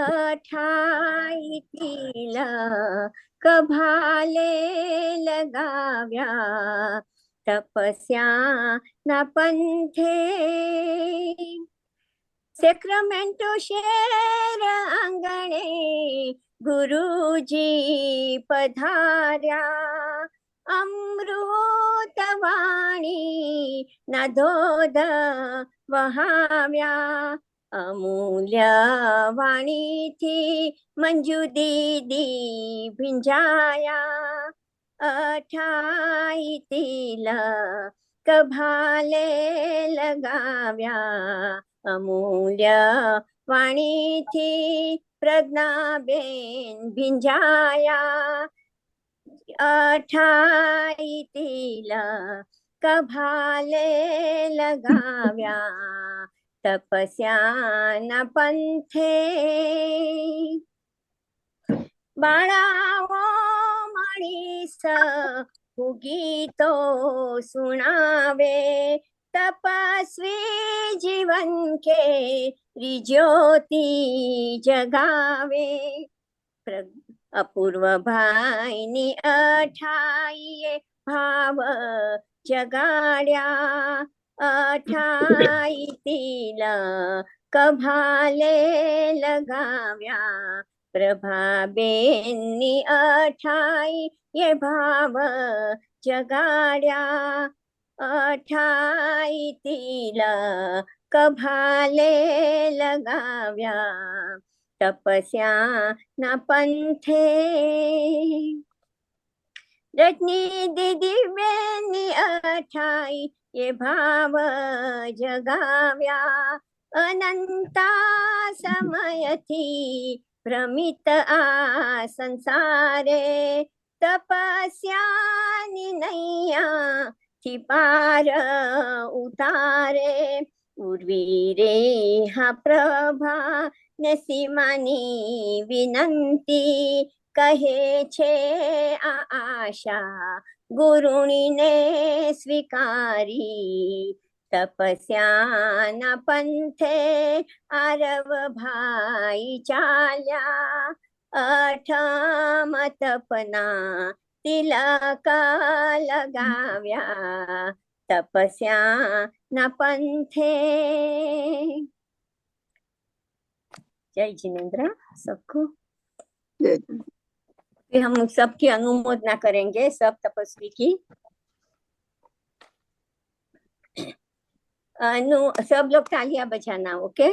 अठाई तिलक भाले लगाव्या तपस्या ना पंथे सेक्रेमेंटो शहर आंगणे गुरुजी पधार्या अमृतवाणी ना धोध वहाव्या अमूल्य वाणी थी मंजू दीदी भिंजाया अठाई तिलक भाले लगाव्या अमूल्य वाणी थी प्रज्ञाबेन भिंजाया अठाई तिलक भाले लगाव्या तपस्या ना पंथे बाळाओ माणिस गीतो सुनावे तपस्वी जीवन के ज्योति जगावे अपूर्व भाई नि अठाई भाव जगाड्या अठाई तिलक भाले लगाव्या प्रभाबेननी अठाई ये भाव जगाड्या अठाई तिलक भाले लगाव्या तपस्या ना पंथे रजनी दीदी बेनी अठाई ये भाव जगाव्या अनंता समय थी भ्रमित आ संसारे तपस्या नैया थी पार उतारे उर्वी रे हा प्रभा ने सीमानी विनंती कहे छे आशा गुरुनी ने स्वीकारी तपस्या ना पंथे आरव भाई चाल्या अठम तपना तिलक लगाव्या तपस्या ना पंथे। जय जिनेन्द्र सबको। हम सबकी अनुमोदना करेंगे सब तपस्वी की। सब लोग तालियां बजाना। ओके।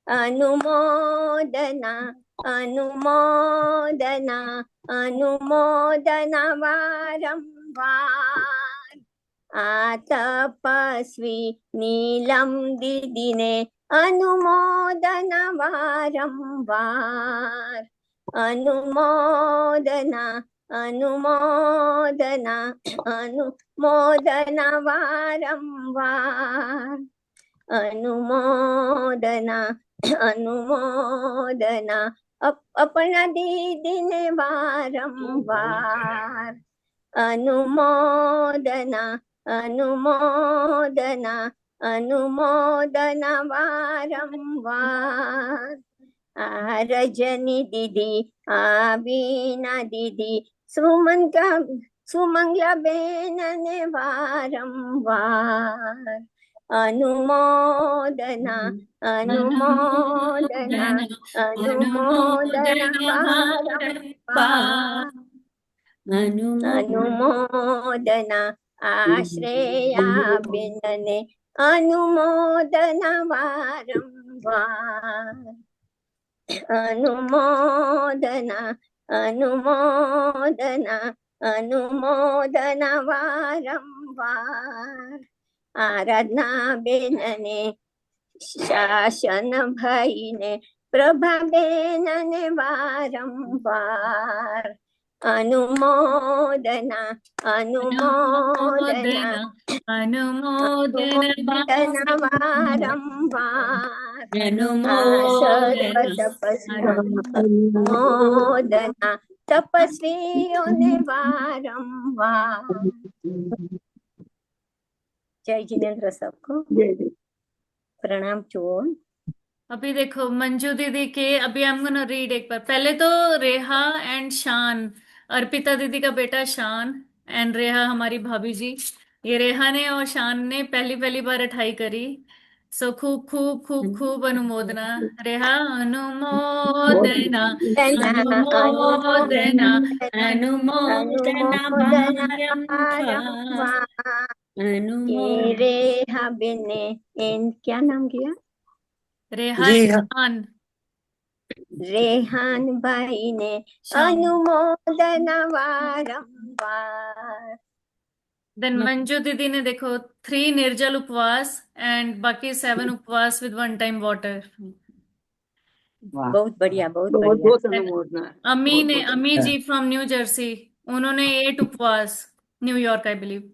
अनुमोदना अनुमोदना अनुमोदना वारंवार आ तपस्वी नीलम दीदी ने अनुमोदना वारंवार अनुमोदना अनुमोदना अनुमोदना वारंवार अनुमोदना अनुमोदना अपना दीदी ने वारंवार अनुमोदना अनुमोदना अनुमोदना वारंवार आ रजनी दीदी आ बीना दीदी सुमंगला बेन ने वारंवार अनुमोदना अनुमोदना अनुमोदना वारंवार अनुमोदना आश्रया बिनने अनुमोदना वारंवार अनुमोदना अनुमोदना अनुमोदना वारंवार आराधना बेनने शासन भाई ने प्रभा बेनने वारंवार अनुमोदना अनुमोदना अनुमोदना वारंवार अनुमोदना तपस्वियों ने वारंवार। जय जिनेन्द्र सबको। प्रणाम चोन। अभी देखो मंजू दीदी के, अभी आई एम गोना रीड एक बार। पहले तो रेहा एंड शान, अर्पिता दीदी का बेटा शान एंड रेहा हमारी भाभी जी। ये रेहा ने और शान ने पहली पहली बार 28 करी। सो खूब खूब खूब खूब अनुमोदना। रेहा अनुमोदना, अनुमोदना, अनुमोदना अनुमोदन बारंबार, ये अनुमोदना। रे हाँ बेने इन क्या नाम किया? रेहा जी हाँ। शान। रेहान भाई ने शान। अनुमोदन बारंबार। देन मंजू दीदी ने देखो 3 निर्जल उपवास एंड बाकी 7 उपवास विद 1 टाइम वाटर। वाह, बहुत बढ़िया, बहुत बहुत बढ़िया। बहुत अनुमोदना है। अमी बहुत ने, बहुत अमी अनुमोदना जी फ्रॉम न्यू जर्सी, उन्होंने 8 उपवास, New York I believe.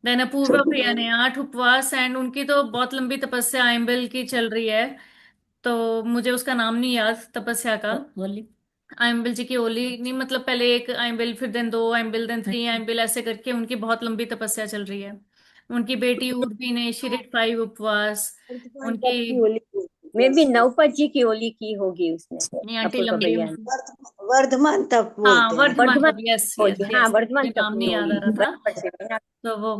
Then Apurva है। प्रिया ने 8 उपवास एंड उनकी तो बहुत लंबी तपस्या आइम्बिल की चल रही है। तो मुझे उसका नाम नहीं याद तपस्या का। ओली। आइम्बिल जी की ओली नहीं, मतलब पहले एक आइम्बिल, फिर देन 2 आइम्बिल, देन 3 आइम्बिल, ऐसे करके उनकी बहुत लंबी तपस्या चल रही है। उनकी बेटी उर्वी ने शिरिड 5 उपवास। वर्धमान उनकी, तप की होली, मे भी नवपत जी की होली की होगी उसने, नहीं आंटी अपूर्वा लंबी। भैया ने। वर्धमान तप हाँ बोलते हैं। वर्धमान वर्धमान तब, यस यस होली, हाँ यस, वर्धमान मुझे तप नाम की नहीं याद आ होली, रहा था। बराबर से बिना तो वो,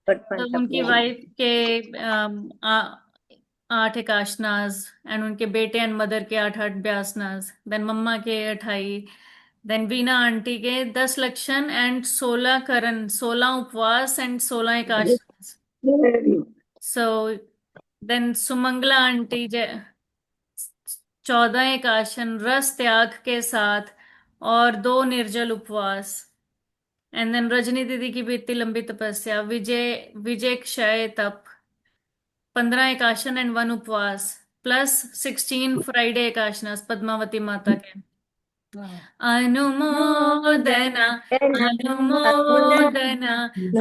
वर्धमान तो तप की उनकी होली। वाइफ के 8 एकाशनाज एंड उनके बेटे एंड मदर के 8 ब्यासनाज, देन मम्मा के 28, देन वीना आंटी के 10 लक्षण एंड 16 करण, 16 उपवास एंड 16 एकाशनाज। सो देन सुमंगला आंटी 14 एकाशन रस त्याग के साथ और 2 निर्जल उपवास। एंड देन रजनी दीदी की भी इतनी लंबी तपस्या, विजय, विजय क्षय तप, 15 एकाशन एंड 1 उपवास प्लस 16 फ्राइडे एकाशनास पद्मावती माता के। अनुमोदना, अनुमोदना,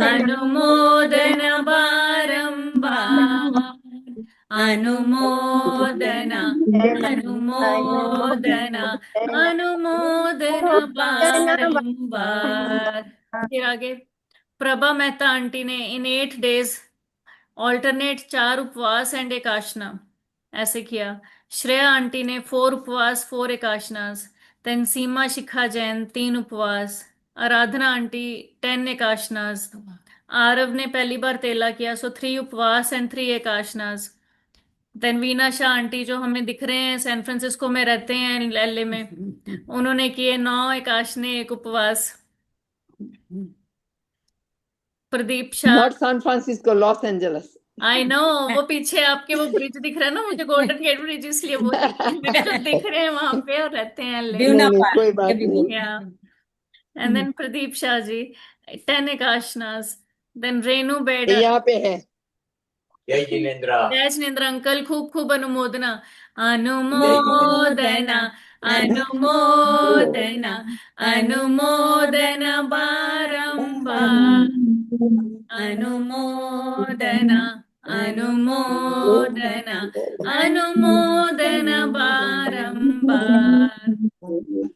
अनुमोदना बारंबार, अनुमोदना, अनुमोदना, अनुमोदना बारंबार। फिर आगे प्रभा मेहता आंटी ने इन 8 डेज ऑल्टरनेट 4 उपवास एंड एक आशना ऐसे किया। श्रेया आंटी ने 4 उपवास 4 एक आशनास। देन सीमा शिखा जैन 3 उपवास। आराधना आंटी 10 एक आशनास। आरव ने पहली बार तेला किया, सो 3 उपवास एंड 3 एक आशनास। देन वीना शाह आंटी जो हमें दिख रहे हैं, सैन फ्रांसिस्को में रहते हैं, एलए में, उन्होंने किए 9 एक आशने 1 उपवास। Pradeep Shah, not San Francisco, Los Angeles. I know, वो पीछे आपके वो ब्रिज दिख रहा है ना मुझे, गोल्डन गेट ब्रिज, इसलिए बोल रही थी मुझे, जो दिख रहे हैं वहां पे और रहते हैं ले। नहीं नहीं, कोई बात नहीं। या एंड देन प्रदीप शाह जी 10 एकाशनास। देन रेनू ये बेड़ा, यहाँ पे है। जय जिनेन्द्र। जय जिनेन्द्र अंकल, खूब खूब अनुमोदना। जय जिनेन्द्र। अनुमोदना, अनुमोदना, अनुमोदना बारंबार, अनुमोदना, अनुमोदना, अनुमोदना बारंबार।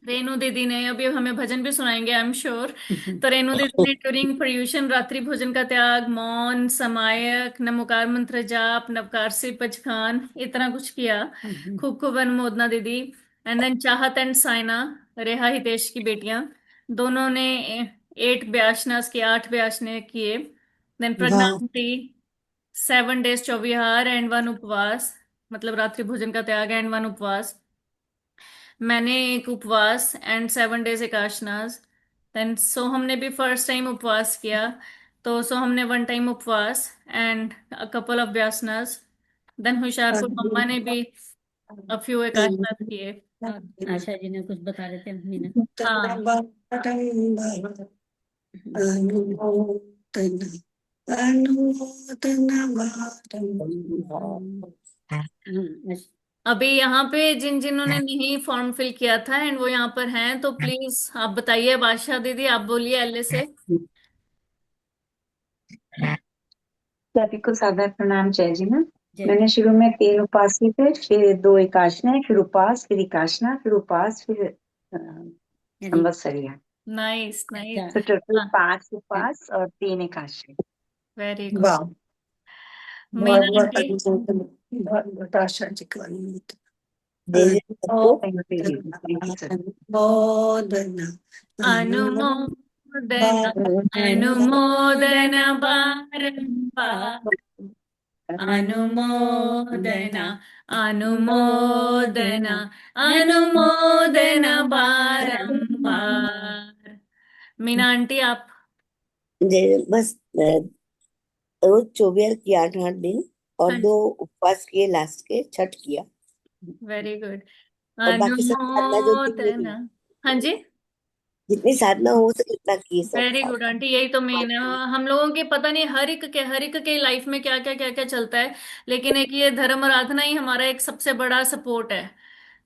रेणु दीदी ने अभी हमें भजन भी सुनाएंगे आई एम श्योर। तो रेणु दीदी ने ड्यूरिंग पर्यूषण रात्रि भोजन का त्याग, मौन, समायक, नमोकार मंत्र जाप, नवकार से पचखान, इतना कुछ किया। खूब खूब अनुमोदना दीदी। एंड देन चाहत एंड साइना, रेहा हितेश की बेटियां, दोनों ने 8 ब्याशनास किए, 8 ब्याशने किए। देन प्रज्ञा वाह। आंटी 7 डेज चौविहार एंड 1 उपवास, मतलब रात्रि भोजन का त्याग एंड 1 उपवास। मैंने 1 उपवास एंड 7 डेज एकाशनास। देन सोहम ने भी फर्स्ट टाइम उपवास किया, तो सोहम ने 1 टाइम उपवास एंड अ कपल ऑफ व्यासनास। देन हुशियारपुर मम्मा ने भी अ फ्यू एकाशनास किए। आशा जी ने कुछ बता रहे थे मीना। हाँ अनुमोदना, अनुमोदना अभी यहाँ पे जिन जिन्होंने नहीं फॉर्म फिल किया था एंड वो यहाँ पर हैं, तो प्लीज आप बताइए। बादशाह दीदी आप बोलिए एलए से। सभी को सादर प्रणाम, जय जी मैम। जय मैंने शुरू में 3 उपास किए थे, फिर 2 एकाशना, फिर उपास, फिर एकाशना, फिर उपास, फिर संवत्सरिया। Nice nice. तो टोटल हाँ 5 उपास और 3 एकाशना। Very good. वाह, बहुत मीना बहुत आंटी, अनुमोदन, बहुत बहुत आशा जी का अनुमोदन। अनुमोदन अनुमोदन बारंबार अनुमोदन अनुमोदन अनुमोदन बारंबार। मीना आंटी आप। बस रोज चौबीस किया 8 दिन और हाँ 2 उपवास किए, लास्ट के छठ किया वेरी गुड। और बाकी सब साधना जो थी वो अनुमोदन। की। हाँ जी जितनी साधना हो सके उतना किए सब वेरी गुड साधना। आंटी, यही तो मेन है। हम लोगों के पता नहीं हर एक के लाइफ में क्या क्या चलता है, लेकिन एक ये धर्म आराधना ही हमारा एक सबसे बड़ा सपोर्ट है।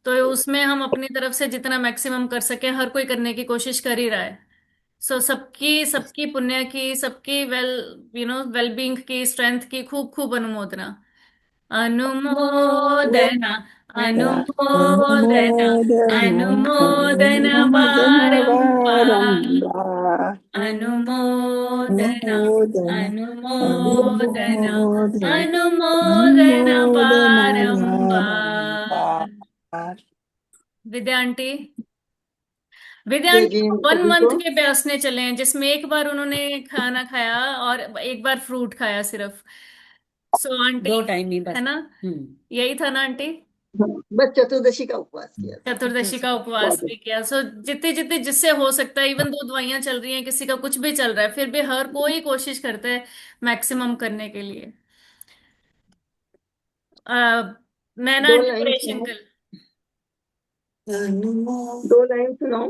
तो उसमें हम अपनी तरफ से जितना मैक्सिमम कर सके, हर कोई करने की कोशिश कर ही रहा है। सो सबकी सबकी पुण्य की, सबकी वेल बीइंग की, स्ट्रेंथ की खूब खूब अनुमोदना। अनुमोदना अनुमोदना अनुमोदन बारंबार अनुमोदना अनुमोदना अनुमोदन बारंबार। विद्या आंटी। विद्या जय आंटी जिनेंद्र 1 मंथ सभी को। के बैसने चले हैं, जिसमें एक बार उन्होंने खाना खाया और एक बार फ्रूट खाया सिर्फ। सो आंटी 2 टाइम ही है बस। ना, यही था ना आंटी। बस चतुर्दशी का उपवास किया था। चतुर्दशी का उपवास भी किया। सो जितनी जितनी जिससे हो सकता है, इवन 2 दवाइयां चल रही हैं, किसी का कुछ भी चल रहा है, फिर भी हर कोई कोशिश करता है मैक्सिमम करने के लिए। नैना दो आंटी लाइन परेश सुनाओ, अंकल। 2 लाइन सुनाओ।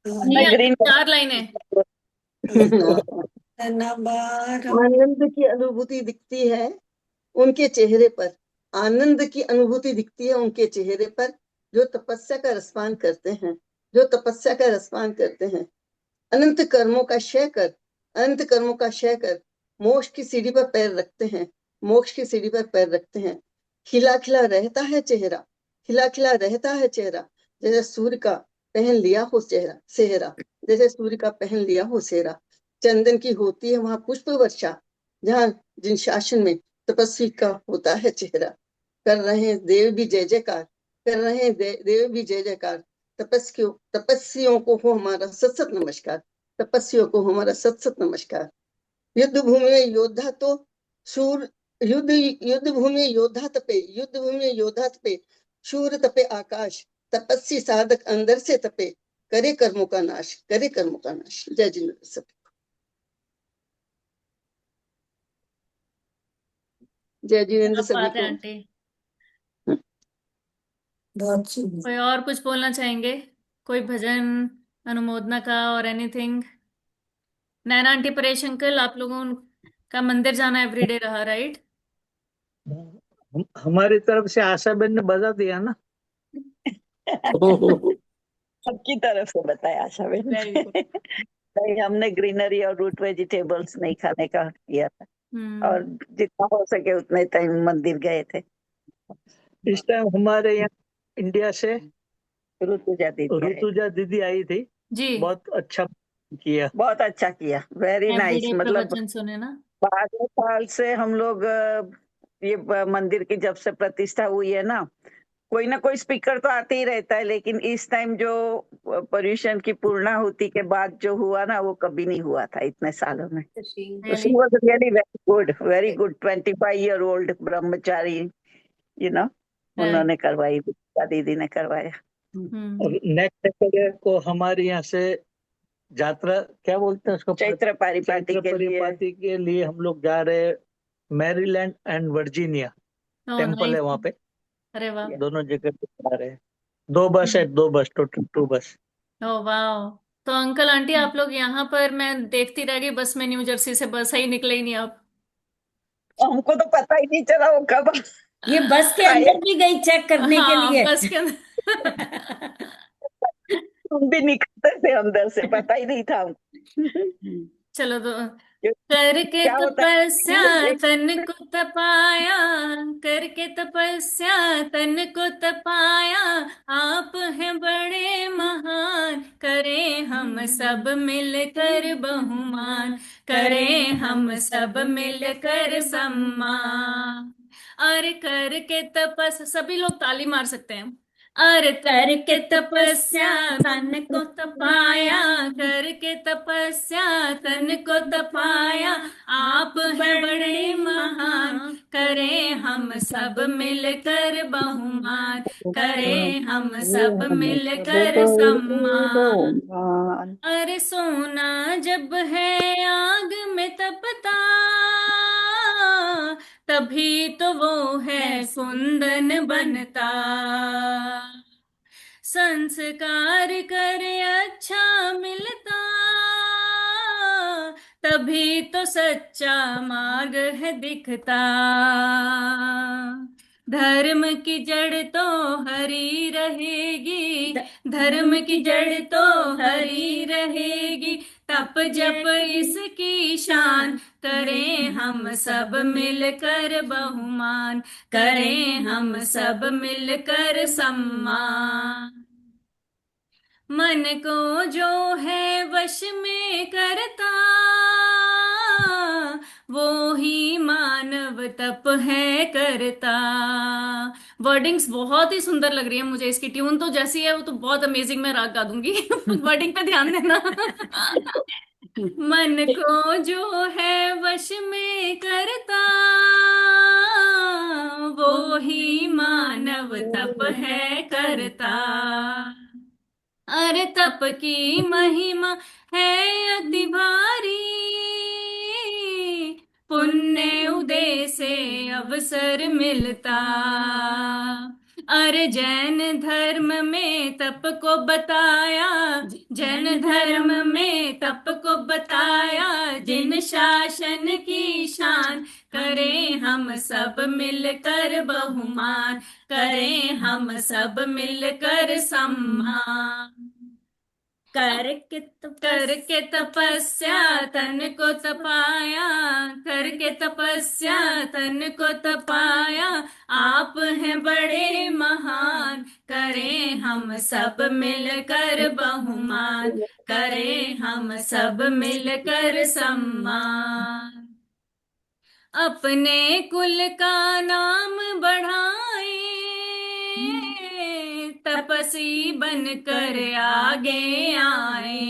नहीं आंटी 4 लाइनें। आनंद की अनुभूति दिखती है उनके चेहरे पर, आनंद की अनुभूति दिखती है उनके चेहरे पर, जो तपस्या का रसपान करते हैं, जो तपस्या का रसपान करते हैं। अनंत कर्मों का क्षय कर, अनंत कर्मों का क्षय कर मोक्ष की सीढ़ी पर पैर रखते हैं, मोक्ष की सीढ़ी पर पैर रखते हैं। खिला खिला रहता है चेहरा, खिला खिला रहता है चेहरा, जैसे सूर्य का पहन लिया हो चेहरा सेहरा, जैसे सूर्य का पहन लिया हो सेहरा। चंदन की होती है वहां पुष्प वर्षा, जहाँ जिन शासन में तपस्वी का होता है चेहरा। कर रहे हैं देव भी जय जयकार, कर रहे हैं देव भी जय जयकार। तपस्वियों को हो हमारा सत सत नमस्कार, तपस्वियों को हमारा सत सत नमस्कार। युद्ध भूमि में योद्धा तो शूर, युद्ध भूमि में योद्धा तपे, युद्ध भूमि में योद्धा तपे, शूर तपे आकाश, तपस्वी साधक अंदर से तपे, करे कर्मों का नाश, करे कर्मों का नाश। जय जिनेंद्र सभी। जय जिनेंद्र क्या सभी बात है को। आंटी। बहुत कोई और कुछ बोलना चाहेंगे? कोई भजन अनुमोदना का और एनीथिंग? नैना आंटी परेश अंकल, आप लोगों का मंदिर जाना एवरीडे रहा, राइट? हमारी तरफ से आशा बहन ने बता दिया ना। सबकी तरफ से बताया आशा बहन वेरी ने। गुड। नहीं, हमने ग्रीनरी और रूट वेजिटेबल्स नहीं खाने का किया था और जितना हो सके उतने टाइम मंदिर गए थे। इस टाइम हमारे यहाँ इंडिया से ऋतुजा दीदी आई थी, जी बहुत अच्छा किया। बहुत अच्छा किया, वेरी नाइस। एवरीडे मतलब प्रवचन सुने ना। 12 साल से हम लोग ये मंदिर की जब से प्रतिष्ठा हुई है ना, कोई ना कोई स्पीकर तो आते ही रहता है, लेकिन इस टाइम जो पर्यूषण की पूर्णाहुति के बाद जो हुआ ना, वो कभी नहीं हुआ था इतने सालों में। She was really very good 25-year-old ब्रह्मचारी, उन्होंने करवाई, दीदी ने करवाया। और नेक्स्ट सैटरडे को हमारे यहाँ से यात्रा, क्या बोलते हैं उसको, चैत्र परिपाटी के लिए परिपाटी के लिए हम लोग जा रहे हैं। मैरीलैंड एंड वर्जीनिया टेम्पल है वहाँ पे, अरे वाह। दोनों जगह पे जा रहे हैं। 2 बस है, 2 बस, टोटल 2 बस। ओ वाह। तो अंकल आंटी आप लोग यहाँ पर, मैं देखती रह गई बस में, न्यू जर्सी से बस ही निकले ही नहीं आप। हमको तो पता ही नहीं चला वो कब ये बस के अंदर भी गई चेक करने के हाँ लिए। बस के अंदर। तुम भी निकलते थे अंदर से, पता ही नहीं था हमको। चलो तो करके क्या होता तपस्या है तन को तपाया, करके तपस्या तन को तपाया, आप हैं बड़े महान, करें हम सब मिलकर बहुमान, करें हम सब मिलकर सम्मान। अरे करके तपस, सभी लोग ताली मार सकते हैं। अरे करके तपस्या तन को तपाया, करके तपस्या तन को तपाया, आप है बड़े महान, करें हम सब मिलकर बहुमान, करें हम सब मिलकर सम्मान। अरे सोना जब है आग में तपता, तभी तो वो है कुंदन बनता, संस्कार करे अच्छा मिलता, तभी तो सच्चा मार्ग है दिखता, धर्म की जड़ तो हरी रहेगी, धर्म की जड़ तो हरी रहेगी, तप जप इसकी शान, करें हम सब मिलकर बहुमान, करें हम सब मिलकर सम्मान। मन को जो है वश में करता, वो ही मानव तप है करता। वर्डिंग्स बहुत ही सुंदर लग रही है मुझे, इसकी ट्यून तो जैसी है वो तो बहुत अमेजिंग, मैं राग गा दूंगी। वर्डिंग पे ध्यान देना। मन को जो है वश में करता, वो ही मानव तप है करता। अरे तप की महिमा है अति भारी, पुण्य उदय से अवसर मिलता। अरे जैन धर्म में तप को बताया, जैन धर्म में तप को बताया, जिन शासन की शान, करें हम सब मिलकर बहुमान, करें हम सब मिलकर सम्मान। करके तपस्या तन को तपाया, करके तपस्या तन को तपाया, आप हैं बड़े महान, करें हम सब मिलकर बहुमान, करें हम सब मिलकर सम्मान। अपने कुल का नाम बढ़ाए, तपस्वी बनकर आगे आए,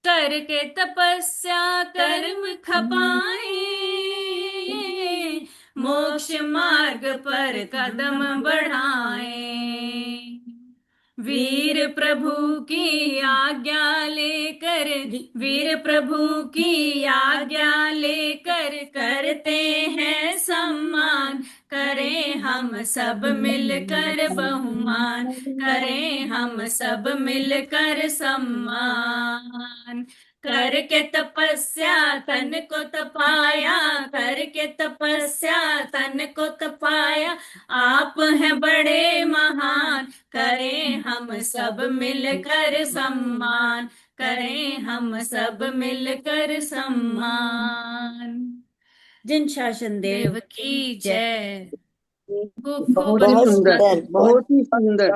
करके तपस्या कर्म खपाए, मोक्ष मार्ग पर कदम बढ़ाए। वीर प्रभु की आज्ञा लेकर, वीर प्रभु की आज्ञा लेकर, करते हैं सम्मान, करें हम सब मिलकर बहुमान, करें हम सब मिलकर सम्मान। करके तपस्या तन को तपाया, करके तपस्या तन को तपाया, आप हैं बड़े महान, करें हम सब मिलकर सम्मान, करें हम सब मिलकर सम्मान। जिन शासन देव की जय। खूब खूब बहुत ही सुंदर, बहुत ही सुंदर,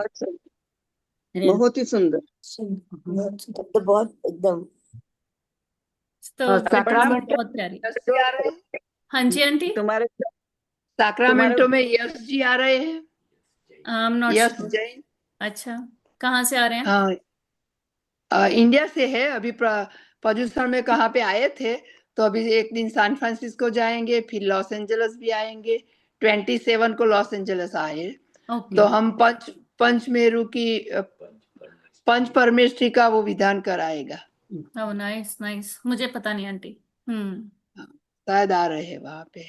बहुत ही सुंदर। तो बहुत एकदम बहुत प्यारी। हाँ जी आंटी, तुम्हारे सैक्रामेंटो में यश जी आ रहे हैं। I am not Yash sure. Jain. अच्छा, कहाँ से आ रहे हैं? इंडिया से है। अभी प्रदूषण में कहाँ पे आए थे, तो अभी एक दिन सैन फ्रांसिस्को जाएंगे, फिर लॉस एंजल्स भी आएंगे। 27 को लॉस एंजल्स आए। तो हम पंचमेरु की पंच परमेष्ठी का वो विधान कराएगा। ओह नाइस नाइस, मुझे पता नहीं आंटी। शायद आ रहे हैं वहां पे।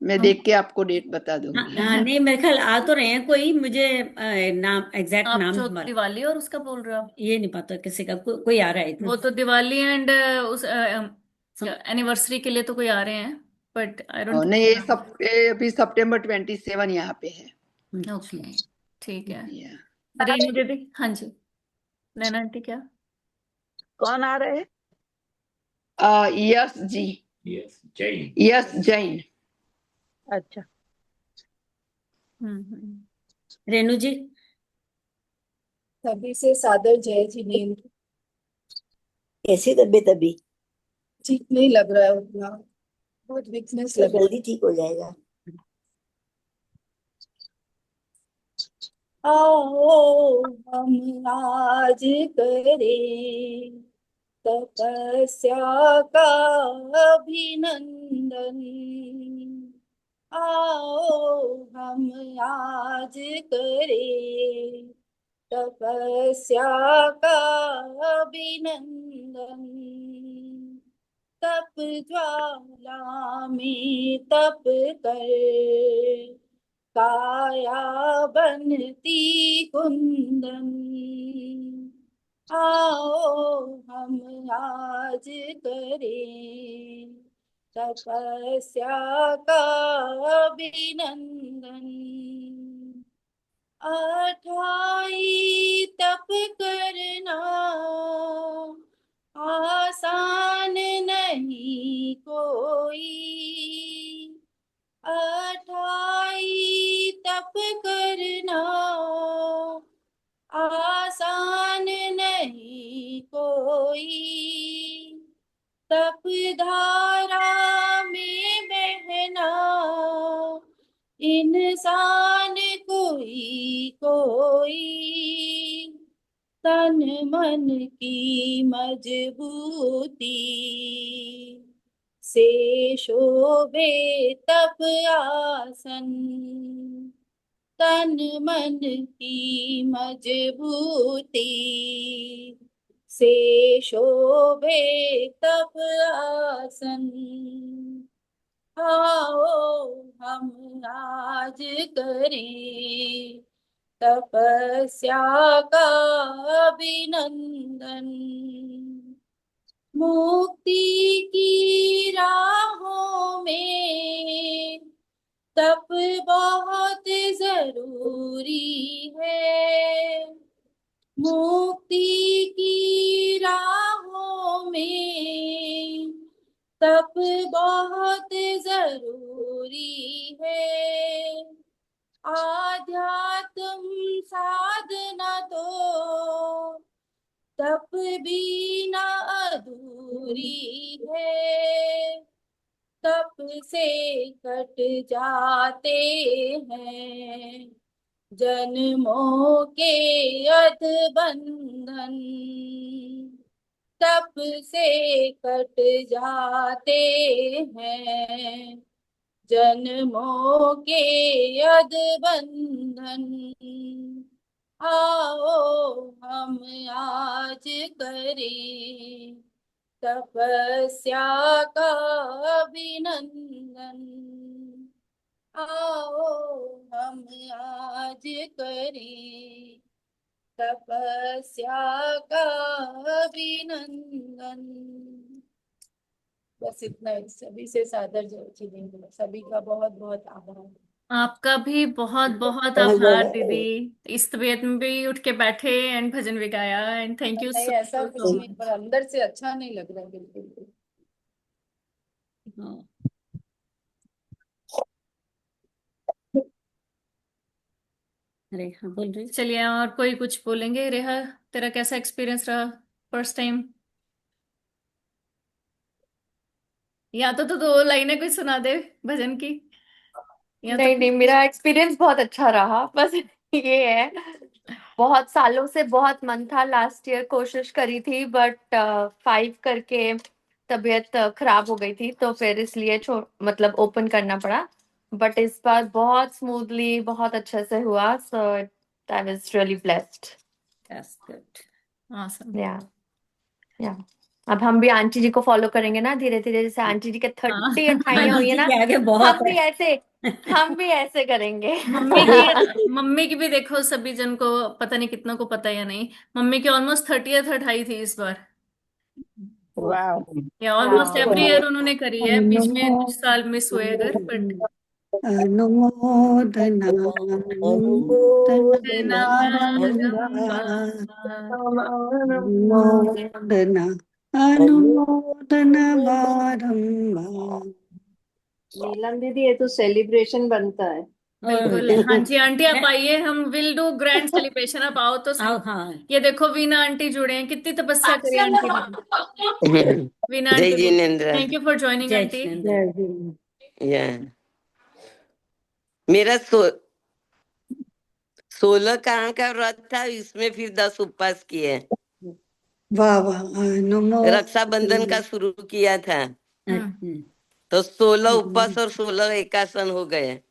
मैं देख के आपको डेट बता दूंगी। हाँ नहीं, मेरे ख्याल आ तो रहे हैं, कोई मुझे नाम एग्जैक्ट आप नाम जो हमारा दिवाली और उसका बोल रहे हो आप? ये नहीं पता किसी का, कोई आ रहा है वो तो दिवाली एंड उस एनिवर्सरी के लिए तो कोई आ रहे हैं, बट आई डोंट नहीं, ये अभी सितंबर 27 यहाँ पे है। ओके ठीक है। रेनू दीदी, हाँ जी। नैना आंटी क्या? कौन आ रहे हैं? यस जी, यस जैन। यस जैन। अच्छा, रेनू जी। सभी से सादर जय जिनेंद्र। कैसी तबीयत अभी? ठीक नहीं लग रहा है उतना, बहुत वीकनेस लग रहा है। जल्दी ठीक हो जाएगा। आओ हम आज करें तपस्या का अभिनंदन। आओ हम आज करें तपस्या का अभिनंदन। तप ज्वाला में तप कर काया बनती कुंदन। आओ हम आज करें तपस्या का अभिनंदन। अठाई तप करना आसान नहीं कोई। अठाई तप करना आसान नहीं कोई। तप धारा में बहना इंसान कोई कोई। तन मन की मजबूती से शोभे तप आसन। तन मन की मजबूती से शोभे तप आसन। आओ हम आज करें तपस्या का अभिनंदन। मुक्ति की राहों में तप बहुत जरूरी है। मुक्ति की राहों में तप बहुत जरूरी है। आध्यात्म साधना तो तप बिना अधूरी है। तप से कट जाते हैं जन्मों के अध बंधन। तप से कट जाते हैं जन्मों के अध बंधन। आओ हम आज करें तपस्या का अभिनंदन। आओ हम आज करें तपस्या का अभिनंदन। बस इतना ही। सभी से सादर जय। सभी का बहुत बहुत आभार। आपका भी बहुत बहुत आभार दीदी। इस तबीयत में भी उठ के बैठे एंड भजन भी गाया एंड थैंक यू नहीं, ऐसा कुछ सो नहीं, पर अंदर से अच्छा नहीं लग रहा बिल्कुल भी। हाँ। अरे हाँ बोल रही। चलिए और कोई कुछ बोलेंगे। रेहा, तेरा कैसा एक्सपीरियंस रहा फर्स्ट टाइम? या तो तू दो लाइनें कुछ सुना दे भजन की, या तो नहीं नहीं, मेरा एक्सपीरियंस बहुत अच्छा रहा। बस ये है, बहुत सालों से बहुत मन था। लास्ट ईयर कोशिश करी थी बट 5 करके तबीयत खराब हो गई थी, तो फिर इसलिए मतलब ओपन करना पड़ा। बट इस बार बहुत स्मूथली, बहुत अच्छे से हुआ। So I was really blessed. That's good. awesome. या अब हम भी आंटी जी को फॉलो करेंगे ना धीरे धीरे। जैसे आंटी जी के 30 अठाइयां हुई है ना, आंटी के आगे बहुत हम भी ऐसे करेंगे। मम्मी की भी देखो, सभी जन को पता नहीं कितनों को पता है या नहीं, मम्मी की ऑलमोस्ट 30th अठाई थी इस बार। वाह। या ऑलमोस्ट एवरी ईयर उन्होंने करी है, बीच में कुछ साल मिस हुए अगर, बट अनुमोदना अनुमोदना अनुमोदना बारंबार। नीलम दीदी, ये तो सेलिब्रेशन बनता है। बिल्कुल। हाँ जी आंटी, आप आइए, हम विल डू ग्रैंड सेलिब्रेशन। आप आओ तो सही। हाँ। ये देखो वीना आंटी जुड़े हैं, कितनी तपस्या करी आंटी ने। वीना जय aunty, Jinendra. Thank you for joining जय आंटी। या मेरा 16 कारण का व्रत था, इसमें फिर 10 उपवास किए। वाह वाह नमो रक्षाबंधन का शुरू किया था तो 16 उपवास और 16 एकासन हो गए।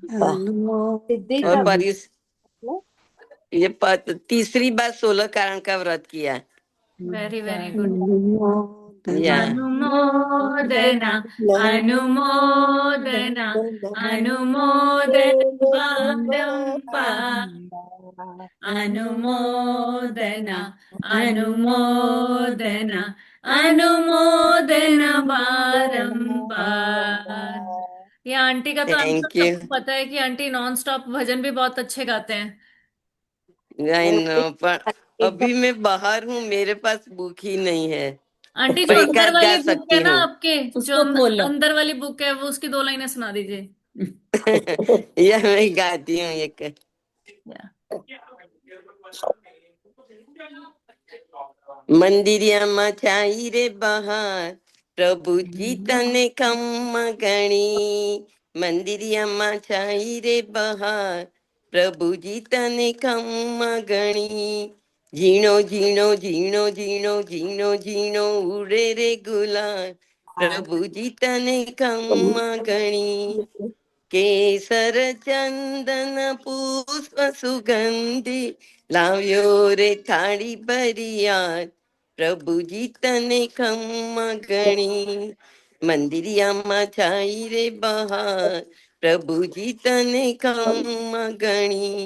नमो और परिस ये तीसरी बार 16 कारण का व्रत किया। Very very good. या अनुमोदना अनुमोदना अनुमोदन अनुमोदना अनुमोदना अनुमोदन बारंबार। ये आंटी का तो हम थैंक यू। सबको पता है कि आंटी नॉन स्टॉप भजन भी बहुत अच्छे गाते हैं। पर अभी मैं बाहर हूँ, मेरे पास बुक ही नहीं है। आंटी जो पर अंदर एकाध वाली गा बुक है सकती ना हूँ। आपके, जो अंदर वाली बुक है वो उसकी 2 लाइनें सुना दीजिए। यह मैं गाती हूँ एक। મંદિરિયામાં છાઈ રે બહાર પ્રભુજી તને ખમ્મ ગણી, મંદિરિયામાં છાઈ રે બહાર પ્રભુજી તને ખમ્મ ગણી, ઝીણો ઝીણો ઝીણો ઝીણો ઝીણો ઝીણો ઉડે રે ગુલાલ પ્રભુજી તને ખમ્મ ગણી, કેસર ચંદન પુષ્પ સુગંધી લાવ્યો રે થાળી ભરિયાર પ્રભુજી તને ખમ્મા ગણી, મંદિરિયામાં છાઈ રે બહાર પ્રભુજી તને ખમ્મા ગણી,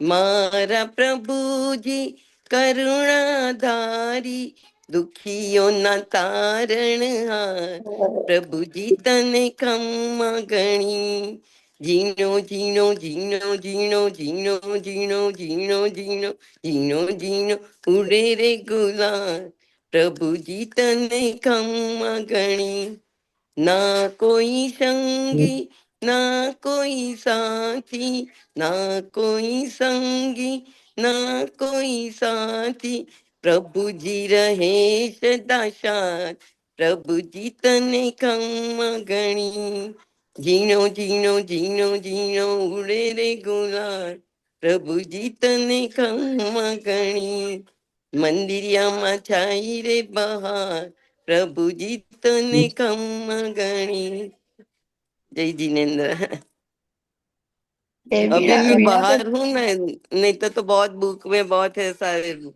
મારા પ્રભુજી કરુણાધારી દુખીઓના તારણહાર પ્રભુજી તને ખમ્મા ગણી, ઝીણો ઝીણો ઝીણો ઝીણો ઝીણો ઝીણો ઝીણો ઝીણો ઝીણો ઝીણો ઉડે રે ગુલાલ પ્રભુજી તને ખમ્મા ગણી, ना कोई संगी ना कोई साथी ना कोई संगी ना कोई साथी प्रभु जी रहे सदा साथ प्रभु जी तने खम्मा गणी, झीणो झीणो झीणो झीणो उड़े रे गुलाल प्रभु जी तने खम्मा गणी, મંદિરિયામાં છાઈ રે બહાર પ્રભુજી તને ખમ્મા ગણી। जय जिनेन्द्र। अभी मैं बाहर हूँ ना, नहीं तो बहुत बुक में बहुत है सारे कोई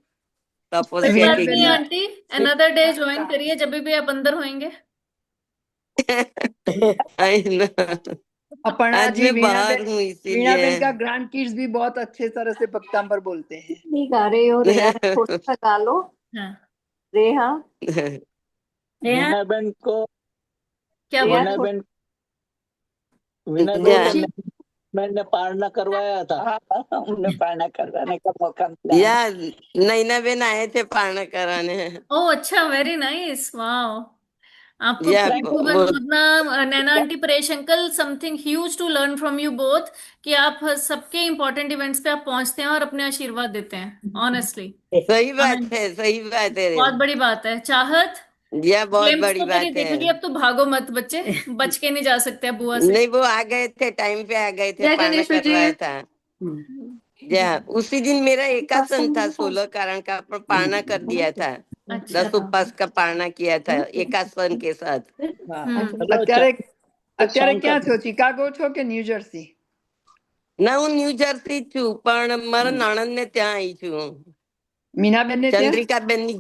तपस्या बात के नहीं गीत। आंटी, अनदर डे ज्वाइन करिए जब भी आप अंदर होंगे। अपर्णा आज जी मैं बाहर हूँ वीणा इसीलिए। बेन का ग्रैंड किड्स भी बहुत अच्छे तरह से भक्तांबर बोलते हैं। नहीं गा रहे हो रेहा, थोड़ा सा गा लो। रेहा वीणा बेन को क्या रेहा वीणा बेन वीणा बेन का मैंने पारणा करवाया था। उन्हें पारणा करवाने का मौका मिला। या नैना बेन आए थे पारणा कराने। ओह अच्छा, वेरी नाइस, वाओ। आपको या मतलब Naina aunty, Paresh uncle, something huge to learn from you both, कि आप सबके इंपॉर्टेंट इवेंट्स पे आप पहुंचते हैं और अपने आशीर्वाद देते हैं। ऑनेस्टली सही बात है, सही बात है। बहुत बड़ी बात है। चाहत यह बहुत glimpse बड़ी तो मेरी बात दिख है। गई, अब तो भागो मत बच्चे, बच के नहीं जा सकते अब बुआ से। नहीं, वो आ गए थे, टाइम पे आ गए थे, जय पारणा गणेश जी। करवाया था। या उसी दिन मेरा एकासन था, 16 कारण का पारणा कर दिया था। 10 उपवास का पारणा किया था एकासन के साथ। અત્યારે ક્યાં છો? ચિકાગો છો કે ન્યૂ જર્સી? ના, હું ન્યૂ જર્સી છું, પણ મારા નણંદ ને ત્યાં આવી છું। મીનાબેન ને ત્યાં? ચંદ્રિકાબેન ની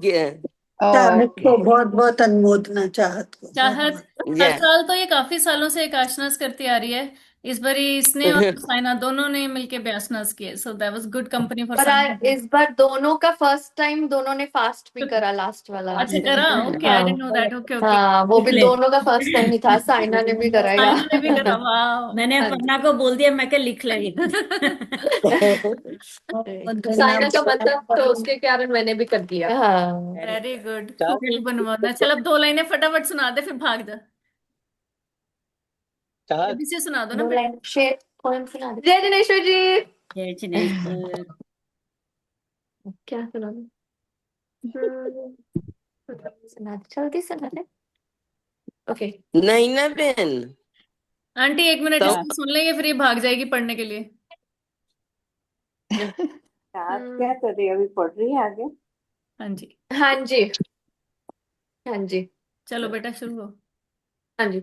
चाहत को बहुत बहुत अनुमोदना। चाहत को चाहत हर साल तो ये काफी सालों से एकाशनास करती आ रही है। इस बार इसने और साइना दोनों ने मिलके ब्यासनास किए, so that was good company for पर इस बार दोनों का फर्स्ट टाइम दोनों ने फास्ट भी करा, लास्ट वाला। अच्छा करा, okay, I didn't know that. Okay okay, हाँ, वो भी दोनों का फर्स्ट टाइम ही था। साइना ने भी कराया। साइना ने भी करा, वाह। मैंने अपर्णा को बोल दिया, मैं क्या लिख ली। साइना का मतलब तो उसके कारण मैंने भी कर दिया। हाँ, वेरी गुड, खूब बनवाना। चल अब 2 लाइनें फटाफट सुना दे, फिर भाग जा। अभी से सुना दो ना बेटा। शेर पोएम सुना दे। जय जनेश्वर जी। जय जिनेश्वर। क्या सुना दे? सुना दे, जल्दी सुना दे। ओके। नहीं ना बेन, आंटी 1 मिनट इसको सुन लेंगे, फिर ये भाग जाएगी पढ़ने के लिए। आप क्या कर रही है, अभी पढ़ रही है आगे? हाँ जी हाँ जी, हाँ जी, चलो बेटा शुरू हो। हाँ जी।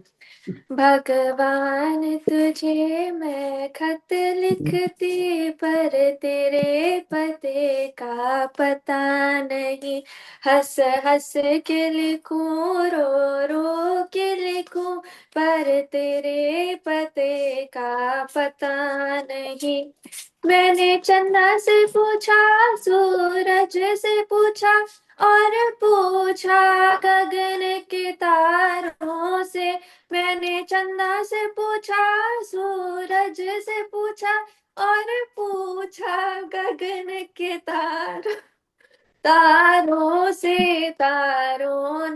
भगवान तुझे मैं खत लिखती, पर तेरे पते का पता नहीं। हंस हंस के लिखूं, रो रो के लिखूं, पर तेरे पते का पता नहीं। मैंने चंदा से पूछा, सूरज से पूछा, और पूछा गगन के तारों से। मैंने चंदा से पूछा, सूरज से पूछा, और पूछा गगन के तारों से। तारों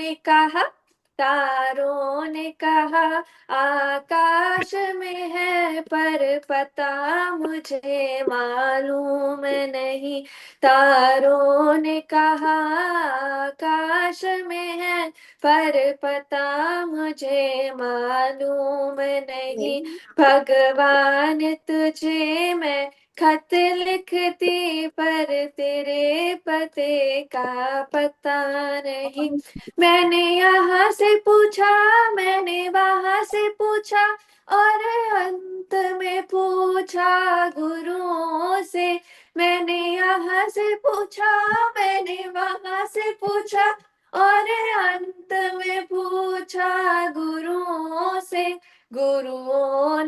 ने कहा आकाश में है, पर पता मुझे मालूम नहीं। तारों ने कहा आकाश में है, पर पता मुझे मालूम नहीं। भगवान तुझे मैं खत लिखती, पर तेरे पते का पता नहीं। मैंने यहाँ से पूछा, मैंने वहां से पूछा, और अंत में पूछा गुरुओं से। मैंने यहाँ से पूछा, मैंने वहां से पूछा, और अंत में पूछा गुरुओं से। गुरुओं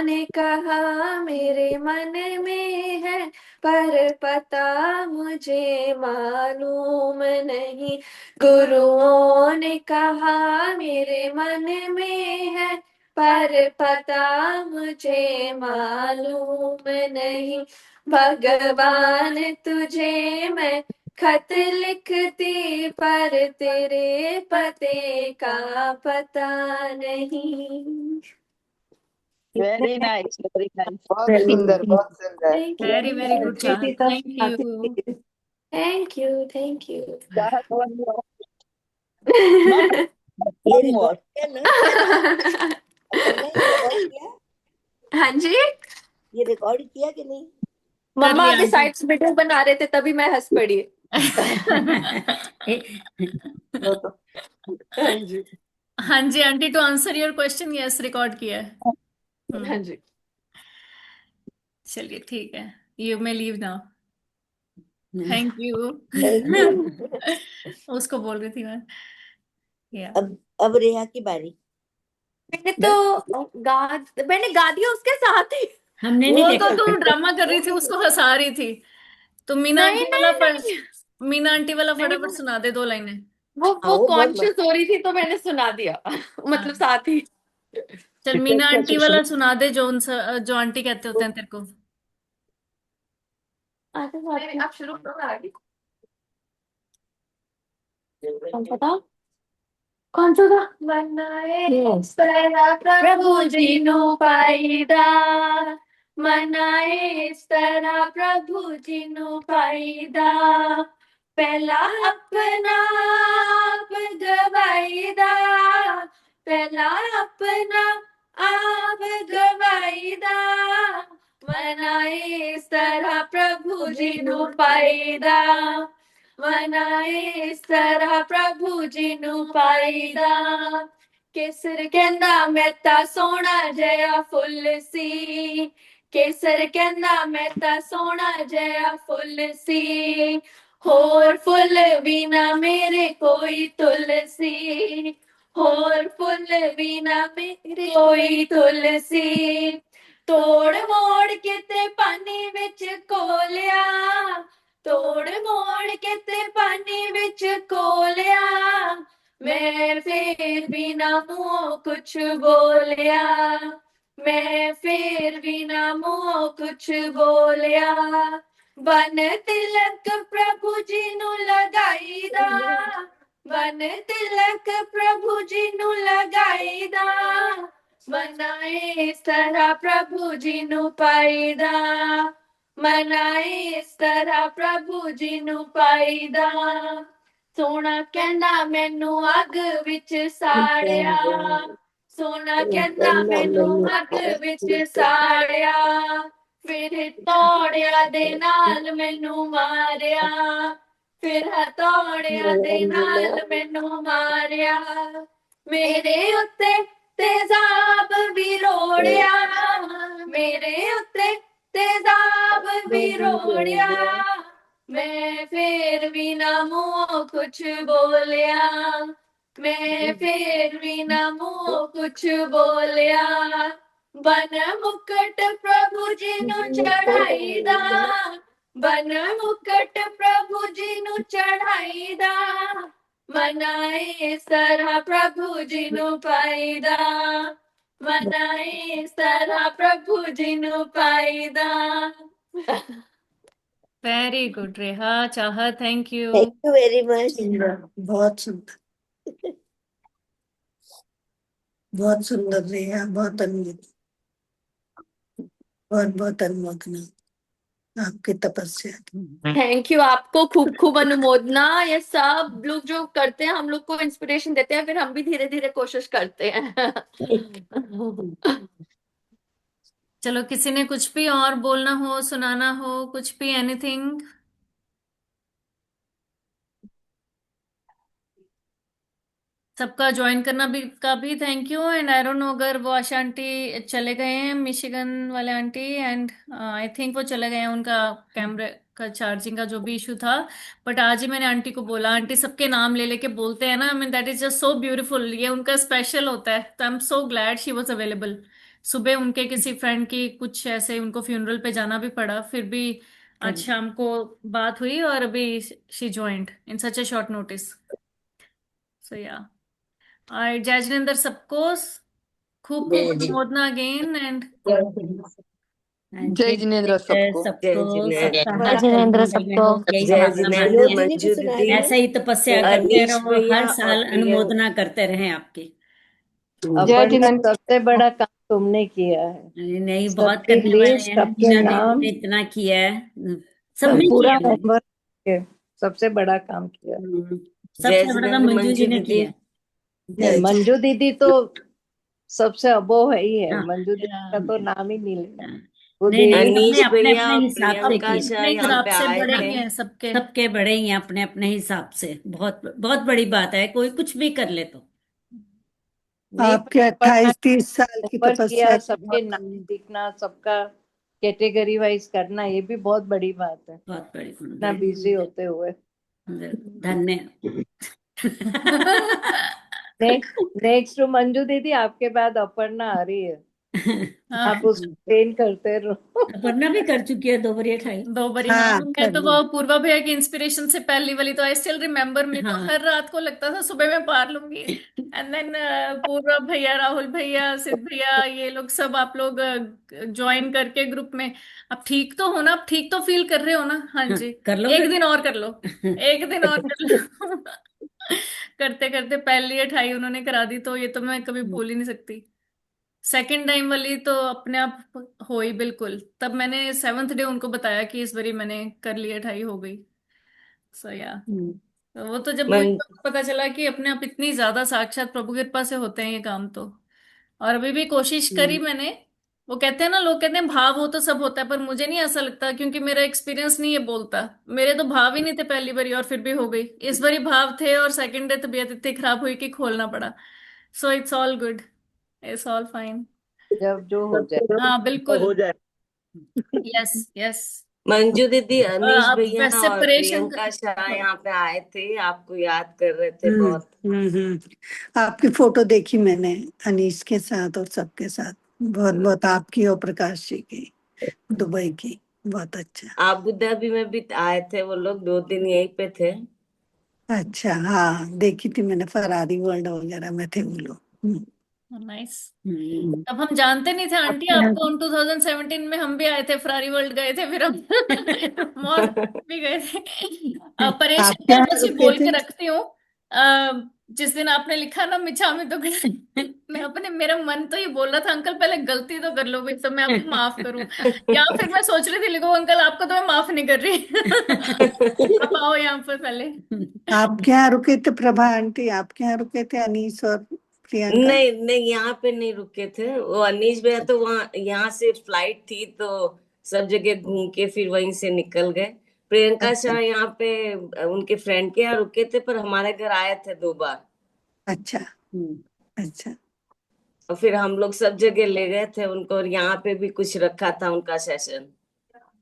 ने कहा मेरे मन में है, पर पता मुझे मालूम नहीं। गुरुओं ने कहा मेरे मन में है, पर पता मुझे मालूम नहीं। भगवान तुझे मैं खत लिखती, पर तेरे पते का पता नहीं। Very nice, very nice. बहुत सुंदर, बहुत सुंदर। Thank you. Very very good बेटी चाहत, तो thank you. Thank you. Thank you. चाहत one more. ये One more. रिकॉर्ड किया ना? अपर्णा, ये रिकॉर्ड किया? हाँ जी, ये रिकॉर्ड किया कि नहीं? कर मम्मा लिया आगे आंटी। साइड से वीडियो बना रहे थे, तभी मैं हंस पड़ी। वो तो हाँ जी, हाँ जी aunty, to answer your question, yes record किया है। हाँ जी। चलिए ठीक है, you may leave now. Thank you. उसको बोल रही थी मैं। या अब रेहा की बारी। मैंने गा दिया उसके साथ ही। हमने वो नहीं तो देखा। तुम ड्रामा कर रही थी, उसको हंसा रही थी। तो मीना नहीं आंटी वाला नहीं मीना आंटी वाला नहीं, फटाफट सुना दे 2 लाइनें। वो वो बहुत कॉन्शियस हो रही थी तो मैंने सुना दिया। मतलब साथ ही। चल मीना आंटी वाला सुना दे, जो जो आंटी कहते होते हैं तेरे को। आप शुरू करो आगे। कौन सा था? मनाए प्रभु जी नु पाईदा, मनाए इस तरह प्रभु जी नु पाईदा। पहला अपना आप गवाईदा, पहला अपना आप गवाईदा। मनाए इस तरह प्रभु जी नु पाईदा, मनाए इस तरह प्रभु जी नु पाईदा। केसर कहंदा मेहता सोना जया फुल सी, केसर कहंदा मेहता सोना जया फुल सी। होर फुल बिना मेरे कोई तुलसी, होर फुल बिना मेरे कोई तुलसी। तोड़ मोड़ के ते पानी विच कोलिया, तोड़ मोड़ के ते पानी विच कोलिया। मैं फिर भी ना मुंह कुछ बोलिया, मैं फिर भी ना मुंह कुछ बोलिया। बन तिलक प्रभु जी नु लगाईदा, बन तिलक प्रभु जी नु लगाईदा। मनाए इस तरह प्रभु जी नु पाईदा, मनाए इस तरह प्रभु जी नु पाईदा। सोना कहंदा मैनू अग विच साड़िया, सोना कहंदा मैनू अग विच साड़िया। फिर हथौड़िया दे नाल मैनू मारिया, फिर हथौड़िया दे नाल मैनू मारिया, मेरे उत्ते तेजाब भी रोड़िया, मेरे उत्ते तेजाब भी रोड़िया, मैं फिर भी ना मुंह कुछ बोलिया, मैं फिर भी ना मुंह कुछ बोलिया, बन मुकुट प्रभु जी नु चढ़ाई दा, बन मुकुट प्रभु जी नु चढ़ाई दा, मनाए सरहा प्रभु जी नु पाई दा, मनाए सरहा प्रभु जी नु पाई दा। वेरी गुड रेहा। चाहा, thank you. Thank you very much. सुंदर, बहुत सुंदर, बहुत सुंदर रही है, बहुत अनमोल, बहुत बहुत अनुमोदना आपकी तपस्या। थैंक यू, आपको खूब खूब अनुमोदना। ये सब लोग जो करते हैं हम लोग को इंस्पिरेशन देते हैं, फिर हम भी धीरे धीरे कोशिश करते हैं। चलो, किसी ने कुछ भी और बोलना हो, सुनाना हो, कुछ भी, एनीथिंग? सबका ज्वाइन करना भी का भी thank you. And I don't know अगर वो आशा आंटी चले गए हैं, मिशिगन वाले आंटी, एंड आई थिंक वो चले गए हैं, उनका कैमरे का चार्जिंग का जो भी इशू था। बट आज ही मैंने आंटी को बोला, आंटी सबके नाम ले लेके बोलते हैं ना, I mean that is just so beautiful, ये उनका स्पेशल होता है। तो I am so glad she was available. सुबह उनके किसी फ्रेंड की कुछ ऐसे उनको फ्यूनरल पे जाना भी पड़ा, फिर भी आज शाम को बात हुई और अभी she joined in such a short notice. So yeah, जय जिनेंद्र सबको, खूब खूब अनुमोदना अगेन। एंड जय जिनेंद्र सबको। सबको सबका जय जिनेंद्र हाथ सबको। यही जय कामना जिनेंद्र, मांगते हैं। मंजू दीदी, ऐसे ही तपस्या करते अनीश रहो, भैया हर और साल प्रियंका। अनुमोदना करते रहें आपकी। जय अपर्णा, जिनेंद्र। सबसे बड़ा काम तुमने किया है, अरे नहीं, बहुत सबकी करने वाले लिस्ट, हैं, सबके मीना दीदी नाम, ने इतना किया है, सब ने पूरा किया है। होमवर्क के सबसे बड़ा काम किया। जय सबसे बड़ा तो जिनेंद्र, मंजू जी मंजू ने दीदी। किया है। नहीं, मंजू दीदी तो सबसे अबोह है ही है, हाँ, मंजू दीदी का तो नाम ही नहीं लेना। वो नहीं नहीं, देवी सबने अनीश अपने भैया अपने और हिसाब से प्रियंका किया, शाह अपने यहाँ हिसाब पे से आए बड़े थे। ही हैं सबके। सबके बड़े ही हैं अपने अपने हिसाब से। बहुत बहुत बड़ी बात है, कोई कुछ भी कर ले तो। नहीं, आपके अपर्णा 28-30 साल की होमवर्क तपस्या किया, की सबके बहुत नाम लिखना, सबका कैटेगरी वाइज करना, ये भी बहुत बड़ी बात है, बहुत बड़ी इतना बिजी होते हुए। धन्य। नेक्स्ट मंजू दीदी, आपके बाद अपर्णा आ रही है, आप उसको ट्रेन करते रहो। अपर्णा भी कर चुकी है 2 बार ठाई। 2 बारी। हाँ, हाँ, मैं तो वो पूर्वा भैया की इंस्पिरेशन से पहली वाली तो आई स्टिल रिमेम्बर, मैं तो हाँ। हर रात को लगता था सुबह मैं पार लूंगी। एंड देन पूर्वा भैया, राहुल भैया, सिद्ध भैया, ये लोग सब, आप लोग ज्वाइन करके ग्रुप में, अब ठीक तो हो ना, अब ठीक तो फील कर रहे हो ना? हाँ जी, कर लो एक फिर। दिन और कर लो, एक दिन और कर लो। करते करते पहली 28 उन्होंने करा दी, तो ये तो मैं कभी भूल ही नहीं सकती। सेकंड टाइम वाली तो अपने आप हो ही, बिल्कुल। तब मैंने 7th डे उनको बताया कि इस बारी मैंने कर लिया, 28 हो गई। सो या, तो वो तो जब वो मन पता चला कि अपने आप इतनी ज्यादा साक्षात प्रभु कृपा से होते हैं ये काम, तो और अभी भी कोशिश करी मैंने। वो कहते हैं ना, लोग कहते हैं भाव हो तो सब होता है, पर मुझे नहीं ऐसा लगता, क्योंकि मेरा एक्सपीरियंस नहीं ये बोलता। मेरे तो भाव ही नहीं थे पहली बारी, और फिर भी हो गई। इस बारी भाव थे, और सेकंड डे तबीयत इतनी खराब हुई कि खोलना पड़ा। So it's all good, it's all fine. जब जो हो जाए। हाँ बिल्कुल, हो जाए। Yes yes. मंजू दीदी, अनीश अब भैया वैसे और परेशान प्रियंका शाह यहाँ पे आए थे, आपको याद कर रहे थे बहुत। आपकी फोटो देखी मैंने अनीश के साथ और सबके साथ, बहुत बहुत आपकी और प्रकाश जी की, दुबई की, बहुत अच्छा। अबू धाबी में भी आए थे वो लोग, 2 दिन यहीं पे थे। अच्छा, हाँ देखी थी मैंने, फरारी वर्ल्ड वगैरह में थे वो लोग। नाइस। अब हम जानते नहीं थे आंटी आपको, हम 2017 में हम भी आए थे, फरारी वर्ल्ड गए थे, फिर हम और भी गए थे। परेश आप मैं क्या बस ये रुके बोल थे? के रखती हूँ, जिस दिन आपने लिखा ना मिच्छामी तो मैं अपने, मेरा मन तो ये बोल रहा था अंकल पहले गलती तो कर लो भाई, तो मैं आपको माफ करूं, या फिर मैं सोच रही थी लिखो अंकल आपको तो मैं माफ नहीं कर रही। आप आओ यहाँ पर पहले। आप क्या रुके थे प्रभा आंटी? आप क्या रुके थे अनीश और प्रियंका? नहीं नहीं, यहाँ पे नहीं रुके थे। वो अनीश भैया तो वहाँ, यहाँ से फ्लाइट थी तो सब जगह घूम के फिर वहीं से निकल गए। प्रियंका अच्छा शाह यहाँ पे उनके फ्रेंड के यहाँ रुके थे, पर हमारे घर आए थे 2 बार। अच्छा अच्छा और फिर हम लोग सब जगह ले गए थे उनको, और यहाँ पे भी कुछ रखा था उनका सेशन,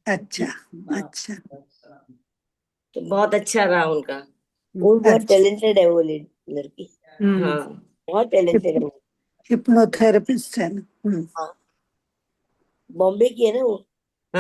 अच्छा अच्छा तो बहुत अच्छा रहा उनका। वो बहुत अच्छा टैलेंटेड है वो लड़की, हाँ बहुत टैलेंटेड है वो। हिप्नोथेरेपिस्ट है ना। हाँ, बॉम्बे की है ना वो।